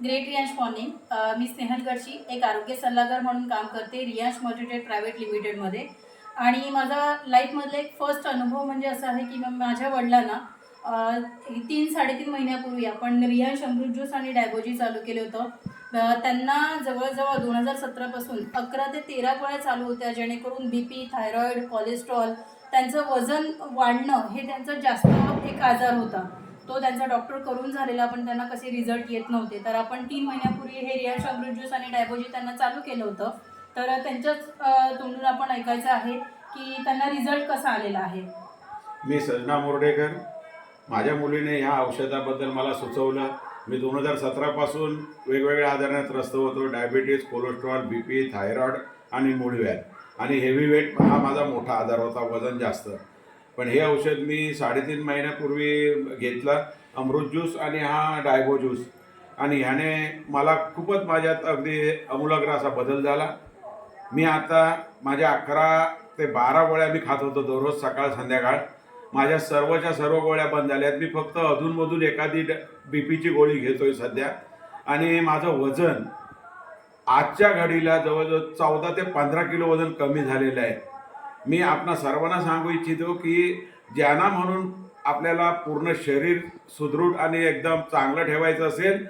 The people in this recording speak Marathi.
Great Riyansh morning. मी स्नेहल गडशी एक आरोग्य सल्लागार म्हणून काम करते रियांश मल्टीट्रेड प्रायव्हेट लिमिटेडमध्ये. आणि माझा लाईफमधला एक फर्स्ट अनुभव म्हणजे असा आहे की माझ्या वडिलांना 3-3.5 महिन्यापूर्वी आपण रियांश अमृत ज्यूस आणि डायबोजी चालू केलं होतं. त्यांना जवळजवळ 2017 पासून 11 ते 13 गोळ्या चालू होत्या, जेणेकरून BP, थायरॉईड, कोलेस्ट्रॉल, त्यांचं वजन वाढणं हे त्यांचा जास्त एक आजार होता. तो त्यांचा डॉक्टर करून झालेला, पण त्यांना कसे रिझल्ट येत नव्हते. तर आपण 3 महिन्यापूर्वी हे रियांश अमृत ज्यूस आणि डायबोजी त्यांना चालू केलं होतं. तर त्यांच्याच तोंडून आपण ऐकायचं आहे की त्यांना रिझल्ट कसा आलेला आहे. मी सजना मुर्डेकर. माझ्या मुलीने ह्या औषधाबद्दल मला सुचवलं. मी 2017 पासून वेगवेगळ्या आजाराने त्रस्त होतो. डायबिटीज, कोलेस्ट्रॉल, BP, थायरॉईड आणि मूळव्याध आणि हेवी वेट हा माझा मोठा आजार होता, वजन जास्त. पण हे औषध मी 3.5 महिन्यापूर्वी घेतलं, अमृत ज्यूस आणि हा डायबो ज्यूस, आणि ह्याने मला खूपच माझ्यात अगदी आमूलाग्र असा बदल झाला. मी आता माझ्या 11 ते 12 गोळ्या मी खात होतो दररोज सकाळ संध्याकाळ. माझ्या सर्वच्या सर्व गोळ्या बंद झाल्यात. मी फक्त अधूनमधून एखादी BPची गोळी घेतोय सध्या. आणि माझं वजन आजच्या घडीला जवळजवळ 14 ते 15 किलो वजन कमी झालेलं आहे. मी आपणा सर्वांना सांगू इच्छितो की ज्यांना म्हणून आपल्याला पूर्ण शरीर सुदृढ आणि एकदम चांगलं ठेवायचं असेल